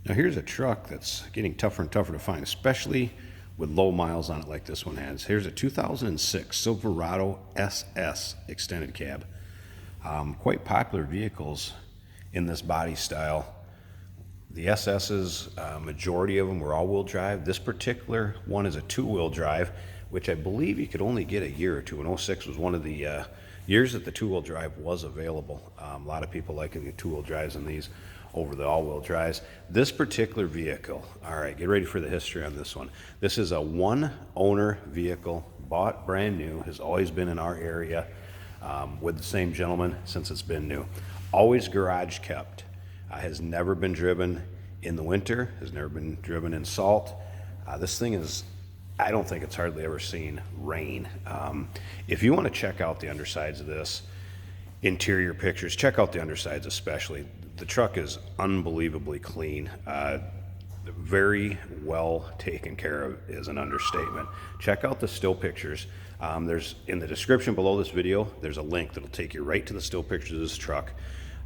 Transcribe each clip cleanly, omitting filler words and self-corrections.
Now here's a truck that's getting tougher and tougher to find, especially with low miles on it like this one has. Here's a 2006 Silverado SS extended cab. Quite popular vehicles in this body style. The SS's, majority of them were all-wheel drive. This particular one is a two-wheel drive, which I believe you could only get a year or two. And 06 was one of the years that the two-wheel drive was available. A lot of people liking the two-wheel drives in these over the all-wheel drives. This particular vehicle, all right, get ready for the history on this one. This is a one-owner vehicle, bought brand new, has always been in our area with the same gentleman since it's been new. Always garage kept. Has never been driven in the winter, has never been driven in salt. This thing is, I don't think it's hardly ever seen rain. If you want to check out the undersides of this, interior pictures, check out the undersides especially. The truck is unbelievably clean. Very well taken care of is an understatement. Check out the still pictures. There's in the description below this video, there's a link that'll take you right to the still pictures of this truck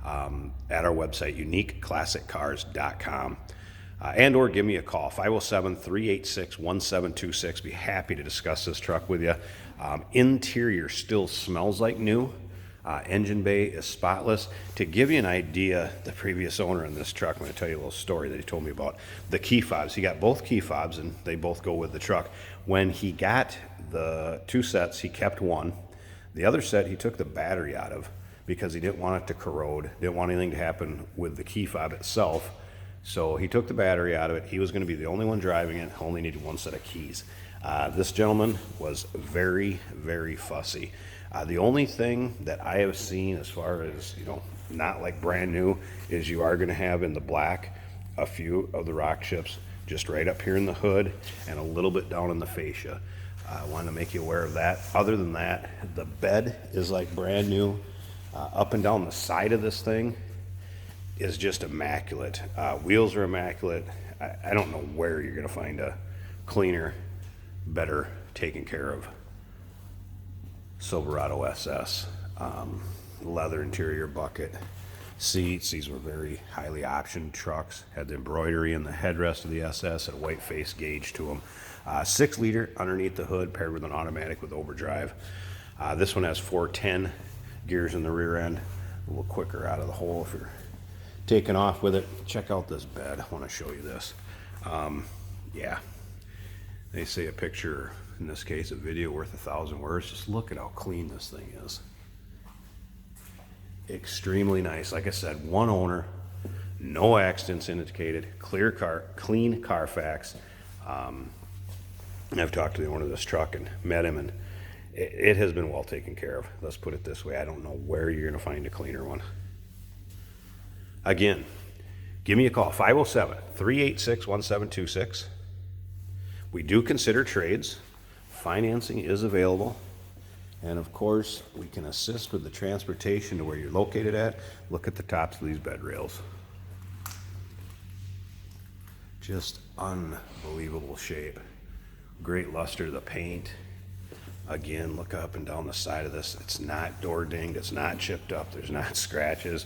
at our website, uniqueclassiccars.com. And or give me a call, 507-386-1726. Be happy to discuss this truck with you. Interior still smells like new. Engine bay is spotless. To give you an idea, the previous owner in this truck, I'm going to tell you a little story that he told me about the key fobs. He got both key fobs, and they both go with the truck. When he got the two sets, he kept one. The other set, he took the battery out of because he didn't want it to corrode, didn't want anything to happen with the key fob itself. So he took the battery out of it. He was going to be the only one driving it, only needed one set of keys. This gentleman was very, very fussy. The only thing that I have seen as far as, not like brand new, is you are going to have in the black a few of the rock chips just right up here in the hood and a little bit down in the fascia. I wanted to make you aware of that. Other than that, the bed is like brand new. Up and down the side of this thing is just immaculate. Wheels are immaculate. I don't know where you're going to find a cleaner, better taken care of Silverado SS. Leather interior bucket seats. These were very highly optioned trucks. Had the embroidery in the headrest of the SS, had a white face gauge to them. 6 liter underneath the hood, paired with an automatic with overdrive. This one has 410 gears in the rear end, a little quicker out of the hole if you're taking off with it. Check out this bed. I want to show you this. Yeah, they say a picture, in this case a video, worth 1,000 words. Just look at how clean this thing is. Extremely nice. Like I said, one owner, no accidents indicated, clean Carfax. I've talked to the owner of this truck and met him, and it has been well taken care of. Let's put it this way. I don't know where you're going to find a cleaner one. Again, give me a call, 507-386-1726. We do consider trades. Financing is available. And of course, we can assist with the transportation to where you're located at. Look at the tops of these bed rails. Just unbelievable shape. Great luster to the paint. Again, look up and down the side of this. It's not door dinged. It's not chipped up. There's not scratches.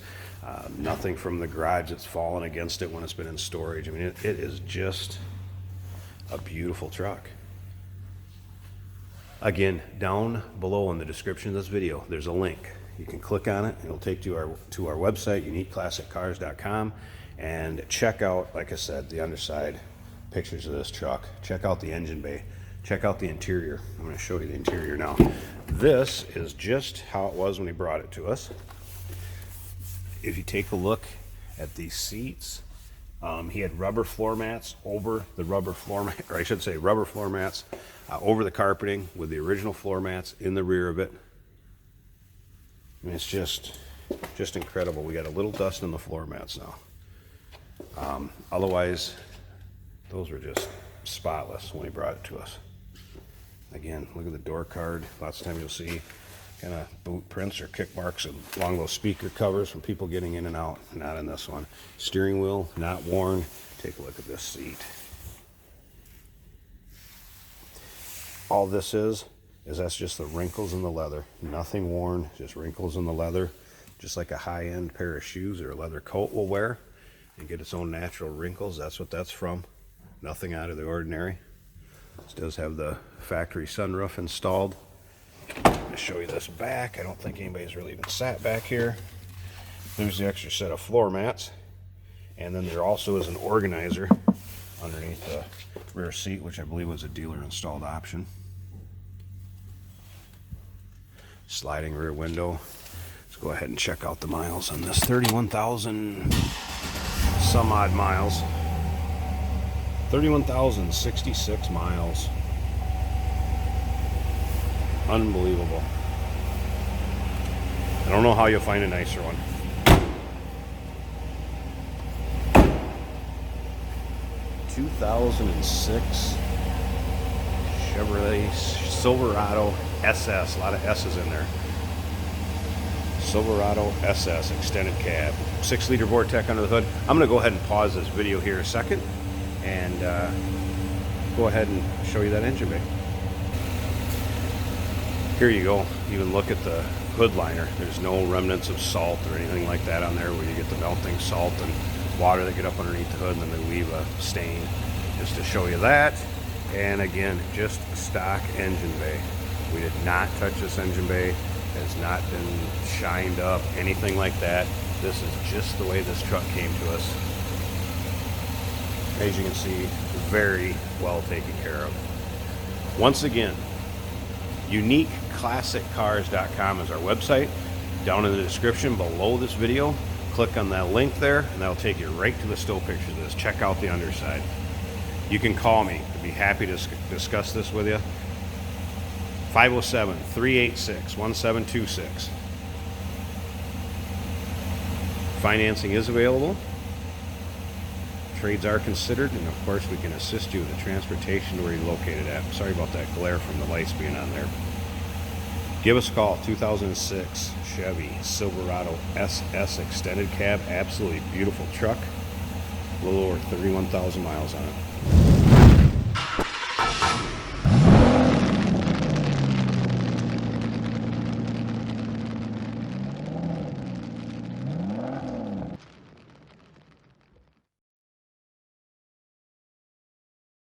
Nothing from the garage that's fallen against it when it's been in storage. I mean, it is just a beautiful truck. Again, down below in the description of this video, there's a link. You can click on it. It'll take you to our website, uniqueclassiccars.com, and check out, like I said, the underside pictures of this truck. Check out the engine bay. Check out the interior. I'm going to show you the interior now. This is just how it was when he brought it to us. If you take a look at these seats, he had rubber floor mats over the rubber floor mat, or I should say rubber floor mats over the carpeting with the original floor mats in the rear of it. I mean, it's just incredible. We got a little dust in the floor mats now. Otherwise, those were just spotless when he brought it to us. Again, look at the door card. Lots of times you'll see kind of boot prints or kick marks along those speaker covers from people getting in and out. Not in this one. Steering wheel, not worn. Take a look at this seat. All this is that's just the wrinkles in the leather. Nothing worn, just wrinkles in the leather. Just like a high-end pair of shoes or a leather coat will wear. and get its own natural wrinkles. That's what that's from. Nothing out of the ordinary. This does have the factory sunroof installed. I'm going to show you this back. I don't think anybody's really even sat back here. There's the extra set of floor mats. And then there also is an organizer underneath the rear seat, which I believe was a dealer installed option. Sliding rear window. Let's go ahead and check out the miles on this. 31,000 some odd miles. 31,066 miles. Unbelievable. I don't know how you'll find a nicer one. 2006 Chevrolet Silverado SS. A lot of S's in there. Silverado SS extended cab. 6-liter Vortec under the hood. I'm going to go ahead and pause this video here a second and go ahead and show you that engine bay. Here you go. Even look at the hood liner. There's no remnants of salt or anything like that on there where you get the melting salt and water that get up underneath the hood and then they leave a stain. Just to show you that. And again, just stock engine bay. We did not touch this engine bay. It has not been shined up, anything like that. This is just the way this truck came to us. As you can see, very well taken care of. Once again, uniqueclassiccars.com is our website. Down in the description below this video, click on that link there and that'll take you right to the still pictures of this. Check out the underside. You can call me. I'd be happy to discuss this with you. 507-386-1726. Financing is available. Trades are considered, and of course we can assist you with the transportation to where you're located at. Sorry about that glare from the lights being on there. Give us a call. 2006 Chevy Silverado SS extended cab. Absolutely beautiful truck. A little over 31,000 miles on it.